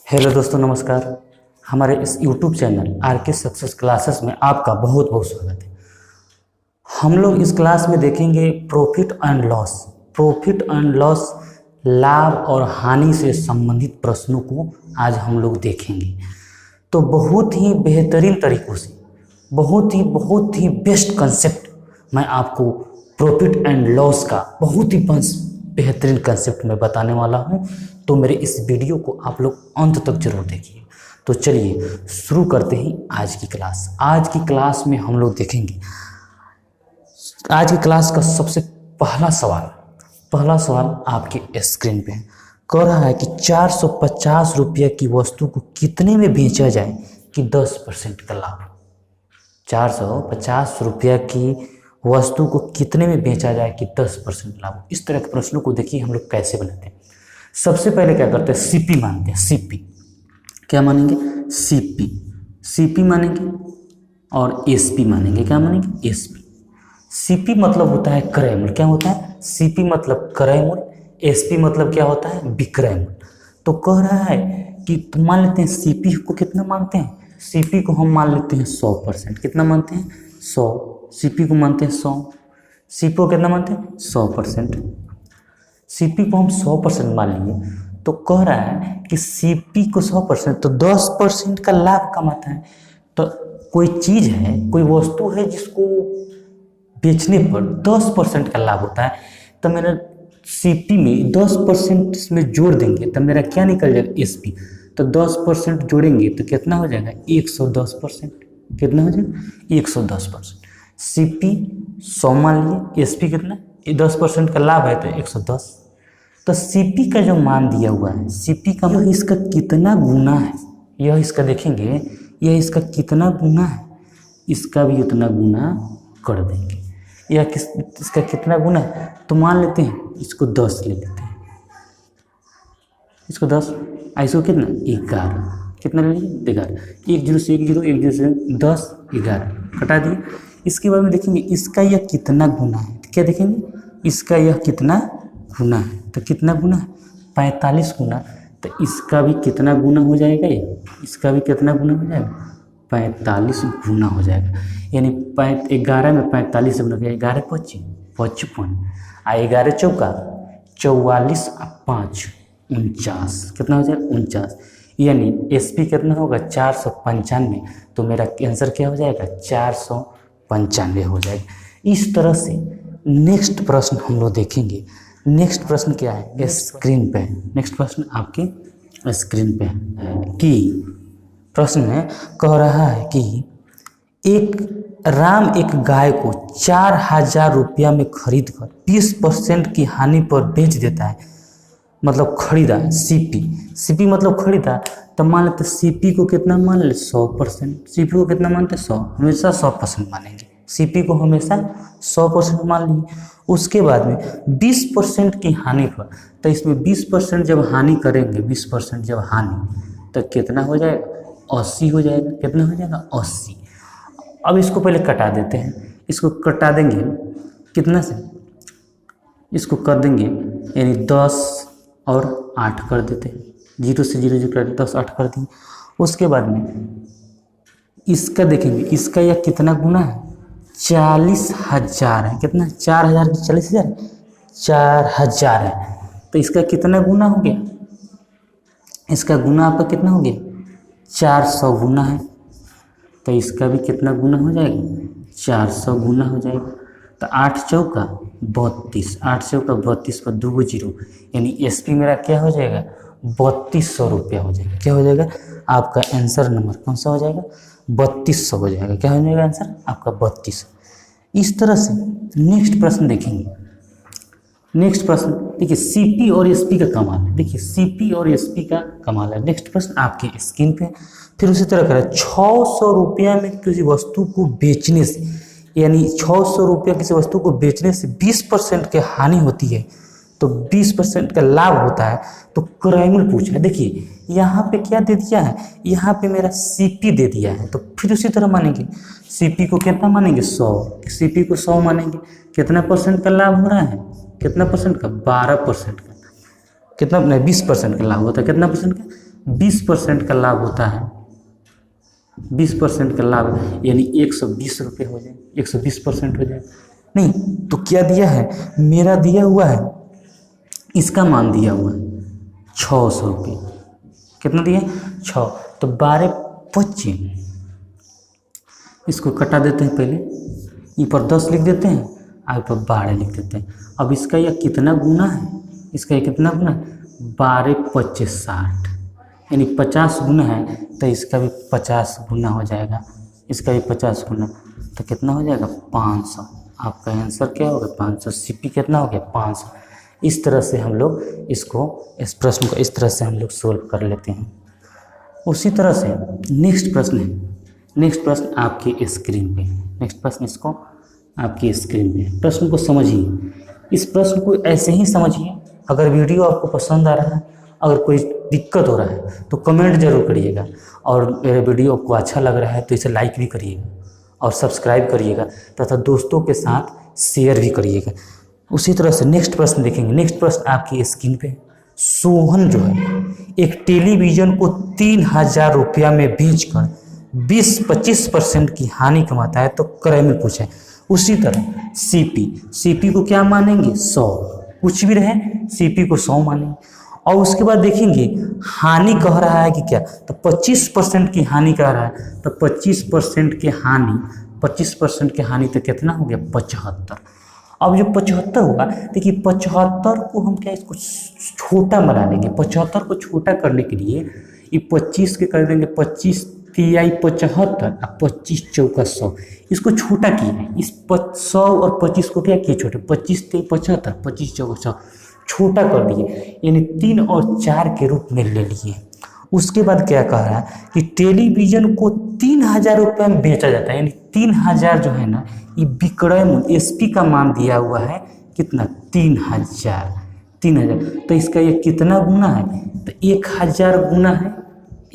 Hello दोस्तों, नमस्कार। हमारे इस YouTube चैनल आर के सक्सेस क्लासेस में आपका बहुत बहुत स्वागत है। हम लोग इस क्लास में देखेंगे प्रॉफिट एंड लॉस, लाभ और हानि से संबंधित प्रश्नों को आज हम लोग देखेंगे। तो बहुत ही बेहतरीन तरीक़ों से बहुत ही बेस्ट कंसेप्ट मैं आपको प्रॉफिट एंड लॉस का बहुत ही बेहतरीन कंसेप्ट में बताने वाला हूँ। तो मेरे इस वीडियो को आप लोग अंत तक जरूर देखिए। तो चलिए शुरू करते हैं आज की क्लास। आज की क्लास में हम लोग देखेंगे, आज की क्लास का सबसे पहला सवाल आपके स्क्रीन पे कह रहा है कि 450 रुपये की वस्तु को कितने में बेचा जाए कि 10% का लाभ। 450 रुपये की वस्तु को कितने में बेचा जाए कि 10% लाभ। इस तरह के प्रश्नों को देखिए हम लोग कैसे बनाते हैं। सबसे पहले क्या करते हैं, सीपी मानते हैं। सीपी क्या मानेंगे, सीपी मानेंगे और एसपी मानेंगे। क्या मानेंगे, एसपी। सीपी मतलब होता है क्रय मूल्य। क्या होता है, सीपी मतलब क्रय मूल्य। एसपी मतलब क्या होता है, विक्रय मूल्य। तो कह रहा है कि मान लेते हैं सीपी को कितना मानते हैं, सीपी को हम मान लेते हैं 100%। कितना मानते हैं, 100। सीपी को मानते हैं 100। सीपी को कितना मानते हैं, 100%। सीपी को हम 100% मान लेंगे तो कह रहा है कि सीपी को 100% तो 10% का लाभ कमाता है। तो कोई चीज़ है, कोई वस्तु है जिसको बेचने पर 10% का लाभ होता है, तो मेरा सीपी में 10% इसमें जोड़ देंगे तो मेरा क्या निकल जाएगा, एसपी। तो 10% जोड़ेंगे तो कितना हो जाएगा, 110%। कितना हो जाएगा, 110%। सीपी 100 मान लिए, एसपी कितना, 10% का लाभ है तो 110। तो सीपी का जो मान दिया हुआ है, सीपी का मान इसका कितना गुना है, यह इसका देखेंगे, यह इसका कितना गुना है, इसका भी उतना गुना कर देंगे। यह इसका कितना गुना है, तो मान लेते हैं इसको 10 ले लेते हैं, इसको 10, इसको कितना 11, कितना ले लीजिए 11। 1 0 से 1 0, 1 0 से 10, 11 कटा दिए। इसके बाद में देखेंगे इसका यह कितना गुना है, तो क्या देखेंगे, इसका यह कितना गुना है, तो कितना गुना है, 45 गुना। तो इसका भी कितना गुना हो जाएगा, ये इसका भी कितना गुना हो जाएगा, 45 गुना हो जाएगा। यानी 11 में 45 से गुना किया, 11 25 55, 11 चौका 44 और 5 49, कितना हो जाएगा 49। यानी एसपी कितना होगा, 495। तो मेरा आंसर क्या हो जाएगा, 495 हो जाएगा। इस तरह से नेक्स्ट प्रश्न हम लोग देखेंगे। नेक्स्ट प्रश्न क्या है, स्क्रीन पे। नेक्स्ट प्रश्न आपके स्क्रीन पे है कि प्रश्न में कह रहा है कि राम एक गाय को 4000 रुपया में खरीद कर 20% की हानि पर बेच देता है। मतलब खरीदा, सीपी मतलब खरीदा। तो मान लेते सीपी को कितना मान ले, 100%। सीपी को कितना मानते, 100, हमेशा 100% मानेंगे। सीपी को हमेशा 100% मान लिए। उसके बाद में 20% की हानि पर, तो इसमें 20% जब हानि करेंगे, 20% जब हानि, तो कितना हो जाएगा, 80 हो जाएगा। कितना हो जाएगा, 80। अब इसको पहले कटा देते हैं, इसको कटा देंगे कितना से, इसको कर देंगे यानी 10 और 8 कर देते हैं, 0 से 0 जो कर 10 8 कर देंगे। उसके बाद में इसका देखेंगे, इसका यह कितना गुना है, 40,000 है। कितना, 4000 की 40,000, 4000 है। तो इसका कितना गुना हो गया, इसका गुना आपका कितना हो गया, 400 गुना है। तो इसका भी कितना गुना हो जाएगा, 400 गुना हो जाएगा। तो 8 चौका 32, 8 चौका 32 पर 2 0, यानी एसपी मेरा क्या हो जाएगा, 3200 रुपया हो जाएगा। क्या हो जाएगा, आपका आंसर नंबर कौन सा हो जाएगा, 3200 हो जाएगा। क्या हो जाएगा आंसर आपका, 3200। इस तरह से नेक्स्ट प्रश्न देखेंगे। नेक्स्ट प्रश्न देखिए, सीपी और एसपी का कमाल है। देखिए सीपी और एसपी का कमाल है। नेक्स्ट प्रश्न आपके स्क्रीन पे। फिर उसी तरह करें, 600 रुपया में किसी वस्तु को बेचने से, यानी 600 रुपया किसी वस्तु को बेचने से 20% की हानि होती है तो 20% का लाभ होता है। तो क्रय मूल्य पूछा है। देखिए यहाँ पे क्या दे दिया है, यहाँ पे मेरा सीपी दे दिया है। तो फिर उसी तरह मानेंगे, सीपी को कितना मानेंगे, 100। सीपी को 100 मानेंगे, कितना परसेंट का लाभ हो रहा है, कितना परसेंट का, 12% का। कितना, नहीं 20% का लाभ होता है। कितना परसेंट का, 20% का लाभ होता है, 20% का लाभ यानी 120 रुपये हो जाए, 120% हो जाए। नहीं तो क्या दिया है, मेरा दिया हुआ है, इसका मान दिया हुआ है 600 रुपये। कितना दिया, 6। तो 12 25, इसको कटा देते हैं, पहले ऊपर 10 लिख देते हैं और ऊपर 12 लिख देते हैं। अब इसका यह कितना गुना है, इसका ये कितना गुना है, 12 25 60, यानी 50 गुना है, तो इसका भी 50 गुना हो जाएगा, इसका भी 50 गुना, तो कितना हो जाएगा 500। आपका आंसर क्या होगा 500। सीपी कितना हो गया 500। इस तरह से हम लोग इसको, इस प्रश्न को इस तरह से हम लोग सोल्व कर लेते हैं। उसी तरह से नेक्स्ट प्रश्न है, नेक्स्ट प्रश्न आपकी स्क्रीन पे, नेक्स्ट प्रश्न इसको आपकी स्क्रीन पे। प्रश्न को समझिए, इस प्रश्न को ऐसे ही समझिए। अगर वीडियो आपको पसंद आ रहा है, अगर कोई दिक्कत हो रहा है तो कमेंट जरूर करिएगा, और मेरे वीडियो आपको अच्छा लग रहा है तो इसे लाइक भी करिएगा और सब्सक्राइब करिएगा तथा दोस्तों के साथ शेयर भी करिएगा। उसी तरह से नेक्स्ट प्रश्न देखेंगे। नेक्स्ट प्रश्न आपकी स्क्रीन पे, सोहन जो है एक टेलीविज़न को 3000 रुपया में बेचकर 20-25% की हानि कमाता है, तो क्रय में पूछा है। उसी तरह सीपी को क्या मानेंगे 100, कुछ भी रहे सीपी को 100 मानेंगे। और उसके बाद देखेंगे हानि कह रहा है कि क्या, तो 25% की हानि कह रहा है, तो 25% की हानि, 25% की हानि तो कितना हो गया 75। अब जो 75 होगा, देखिए 75 को हम क्या इसको छोटा बना लेंगे। 75 को छोटा करने के लिए ये 25 के कर देंगे 25 तिहाई 75 और 25 चौका 100, इसको छोटा किए। इस 100 और 25 को क्या किए छोटे, 25 तिहाई 75, 25 चौका 100 छोटा कर दिए, यानी 3 और 4 के रूप में ले लिए। उसके बाद क्या कह रहा है कि टेलीविज़न को 3000 रुपये में बेचा जाता है, यानी 3000 जो है ना, ये विक्रय मूल्य एसपी का मान दिया हुआ है कितना 3000। तो इसका ये कितना गुना है, तो 1000 गुना है,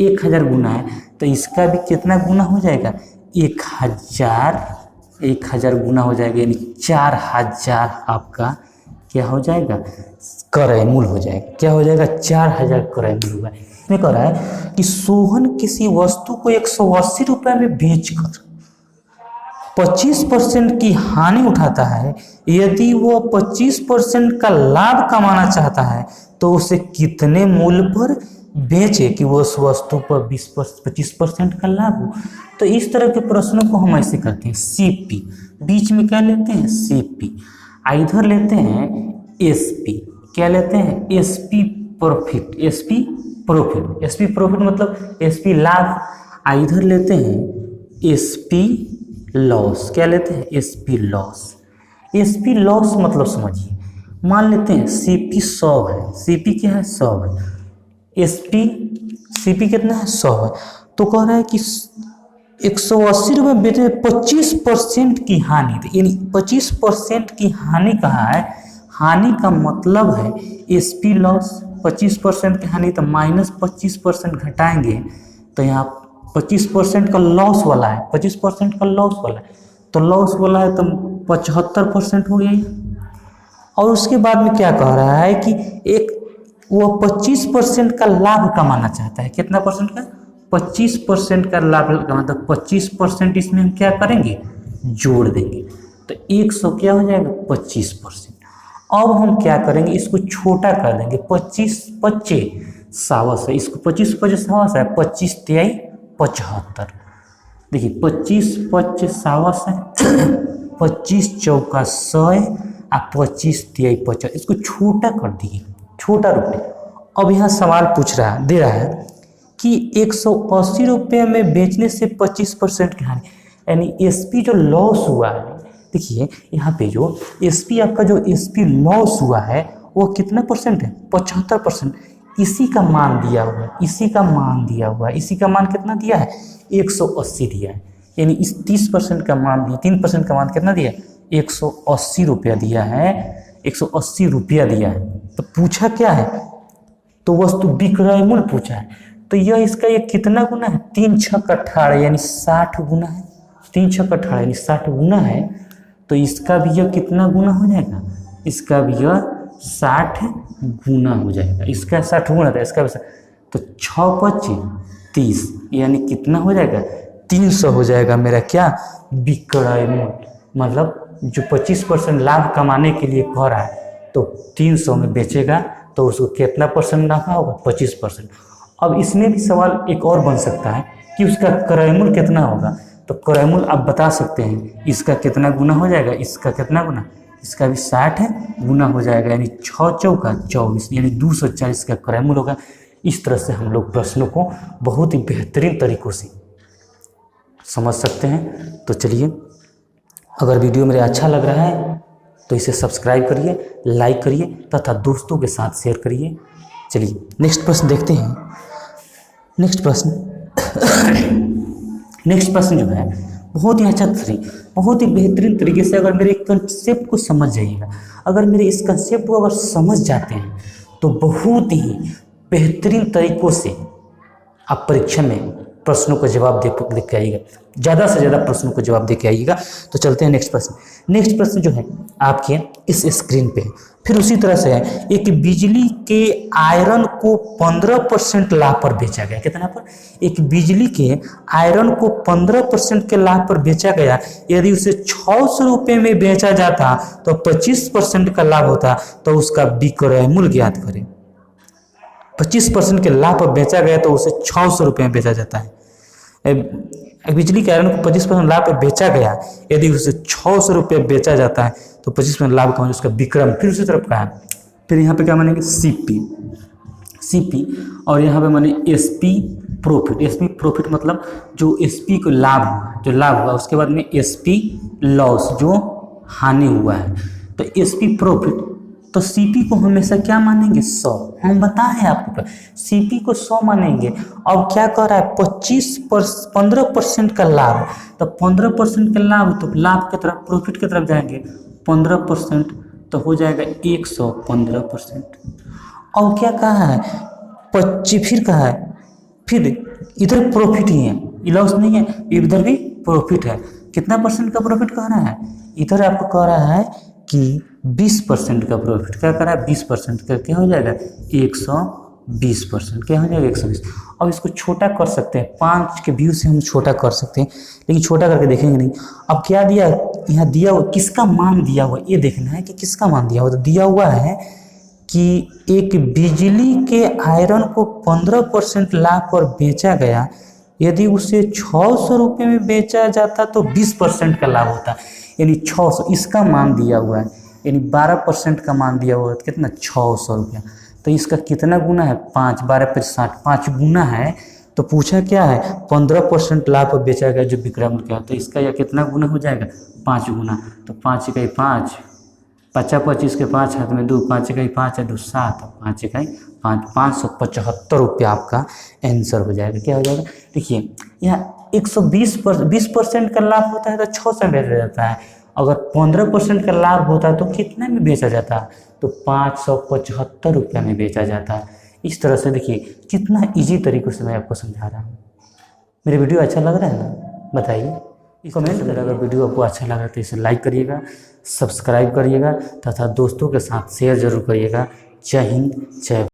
1000 गुना है, तो इसका भी कितना गुना हो जाएगा 1000 गुना हो जाएगा, यानी 4000 आपका क्या हो जाएगा क्रय मूल्य हो जाएगा। क्या हो जाएगा 4000 क्रय मूल्य हुआ। इसमें कह रहा है कि सोहन किसी वस्तु को 180 रुपये में बेचकर 25% की हानि उठाता है। यदि वो 25% का लाभ कमाना चाहता है तो उसे कितने मूल्य पर बेचे कि वो उस वस्तु पर 20-25% का लाभ हो। तो इस तरह के प्रश्नों को हम ऐसे करते हैं, सीपी बीच में क्या लेते हैं सीपी, इधर लेते हैं एसपी, क्या लेते हैं एसपी प्रॉफिट, एसपी प्रॉफिट मतलब एसपी लाभ, इधर लेते हैं एसपी लॉस, क्या लेते हैं एसपी लॉस। एसपी लॉस मतलब समझिए, मान लेते हैं सीपी 100 है, सीपी क्या है 100 है, सीपी कितना है 100 है, तो कह रहा है कि 180 रुपये बेचे 25% की हानि, यानी 25% की हानि कहा है। हानि का मतलब है एसपी लॉस, 25% की हानि, तो -25% घटाएंगे तो यहाँ 25% का लॉस वाला है, 25% का लॉस वाला है, तो लॉस वाला है तो 75% हो गया। और उसके बाद में क्या कह रहा है कि एक वो 25% का लाभ कमाना चाहता है, कितना परसेंट का 25% का लाभ कमाना, तो 25% इसमें हम क्या करेंगे जोड़ देंगे, तो 100 क्या हो जाएगा 25%। अब हम क्या करेंगे इसको छोटा कर देंगे, 25 सावस है, इसको 25 सावस है, 25 तिहाई 75, देखिए 25 सावस है, 25 चौका 100 और 25 तिहाई 50, इसको छोटा कर दिए, छोटा रूप में। अब यहाँ सवाल दे रहा है कि 180 रुपये में बेचने से 25% की हानि, यानी एसपी जो लॉस हुआ है, देखिए यहाँ पे जो एसपी आपका जो एसपी लॉस हुआ है वो कितना परसेंट है 75%। इसी का मान दिया हुआ है, इसी का मान दिया हुआ है, इसी का मान कितना दिया है 180 दिया है, यानी इस 30% का मान दिया, 3% का मान कितना दिया 180 रुपया दिया है, 180 रुपया दिया है। तो पूछा क्या है, तो वस्तु विक्रय मूल्य पूछा है, तो यह इसका ये कितना गुना है 3 छक 18 यानी 60 गुना है, 3 छक 18 यानी 60 गुना है, तो इसका भी यह कितना गुना हो जाएगा, इसका भी यह 60 गुना हो जाएगा, इसका 60 गुना था, इसका भी तो 6×5 = 30, यानी कितना हो जाएगा 300 हो जाएगा मेरा क्या विक्रय मूल्य। मतलब जो 25% लाभ कमाने के लिए कह रहा है तो 300 में बेचेगा तो उसको कितना परसेंट मुनाफा होगा 25%। अब इसमें भी सवाल एक और बन सकता है कि उसका क्रय मूल्य कितना होगा, तो क्रय मूल्य आप बता सकते हैं इसका कितना गुना हो जाएगा, इसका कितना गुना, इसका भी 60 है गुना हो जाएगा, यानी 6×4 = 24, यानी 240 का क्रय मूल्य होगा। इस तरह से हम लोग प्रश्नों को बहुत ही बेहतरीन तरीकों से समझ सकते हैं। तो चलिए, अगर वीडियो मेरे अच्छा लग रहा है तो इसे सब्सक्राइब करिए, लाइक करिए तथा दोस्तों के साथ शेयर करिए। चलिए नेक्स्ट प्रश्न देखते हैं। नेक्स्ट प्रश्न जो है बहुत ही अच्छा बहुत ही बेहतरीन तरीके से अगर मेरे कंसेप्ट को समझ जाइएगा, अगर मेरे इस कंसेप्ट को अगर समझ जाते हैं तो बहुत ही बेहतरीन तरीक़ों से आप परीक्षा में प्रश्नों का जवाब दे के आइएगा, ज़्यादा से ज़्यादा प्रश्नों का जवाब दे के आइएगा। तो चलते हैं नेक्स्ट प्रश्न। नेक्स्ट प्रश्न जो है आपके इस स्क्रीन पे है। फिर उसी तरह से है, एक बिजली के आयरन को 15% लाभ पर बेचा गया। कितना पर? एक बिजली के आयरन को 15% के लाभ पर बेचा गया। यदि उसे 600 रुपये में बेचा जाता तो 25% का लाभ होता, तो उसका विक्रय मूल्य ज्ञात करें। 25% के लाभ पर बेचा गया तो उसे 600 रुपये में बेचा जाता है। बिजली के आयरन को 25% लाभ पर बेचा गया, यदि उसे 600 रुपये बेचा जाता है तो 25% लाभ का उसका विक्रय। फिर उसी तरफ कहा, फिर यहाँ पे क्या मानेंगे सीपी, और यहाँ पे माने एसपी प्रॉफिट मतलब जो एसपी को लाभ हुआ उसके बाद में एसपी लॉस जो हानि हुआ है, तो एसपी प्रॉफिट। तो सीपी को हमेशा क्या मानेंगे 100, हम बताएं आपको सीपी को 100 मानेंगे। अब क्या कर रहा है 15% का लाभ, तो 15% का लाभ, तो लाभ की तरफ प्रॉफिट की तरफ जाएंगे 15%, तो हो जाएगा 115%। और क्या कहा है 25, फिर कहा है फिर इधर प्रॉफिट ही है, लॉस नहीं है, इधर भी प्रॉफिट है। कितना परसेंट का प्रॉफिट कह रहा है, इधर आपको कह रहा है कि 20% का प्रॉफिट। क्या कर रहा है 20% का, क्या हो जाएगा 120%, क्या हो जाएगा 120। अब इसको छोटा कर सकते हैं, 5 के व्यू से हम छोटा कर सकते हैं, लेकिन छोटा करके देखेंगे नहीं। अब क्या दिया, यहाँ दिया हुआ किसका मान दिया हुआ, ये देखना है कि किसका मान दिया हुआ। तो दिया हुआ है कि एक बिजली के आयरन को 15% लाभ पर बेचा गया, यदि उसे 600 रुपये में बेचा जाता तो 20% का लाभ होता, यानी 600 इसका मान दिया हुआ है, यानी 12% का मान दिया हुआ है। कितना 600 रुपया, तो इसका कितना गुना है 5, 12×5 = 5 गुना है। तो पूछा क्या है 15% लाभ पर बेचा गया जो विक्रय मूल्य क्या, तो इसका यह कितना गुना हो जाएगा 5 गुना। तो 5 × 5 = 25 के 5 हाथ में 2, 5 × 5 = 2, 7, 5 × 5 575 रुपया आपका आंसर हो जाएगा। क्या हो जाएगा, देखिए यहाँ 20% का लाभ होता है तो 600 में बेचा जाता है, अगर 15% का लाभ होता है तो कितने में बेचा जाता है, तो 575 रुपया में बेचा जाता है। इस तरह से देखिए कितना इजी तरीक़ों से मैं आपको समझा रहा हूँ। मेरे वीडियो अच्छा लग रहा है ना, बताइए कमेंट करें। अगर वीडियो आपको अच्छा लगा तो इसे लाइक करिएगा, सब्सक्राइब करिएगा तथा दोस्तों के साथ शेयर जरूर करिएगा। जय हिंद, जय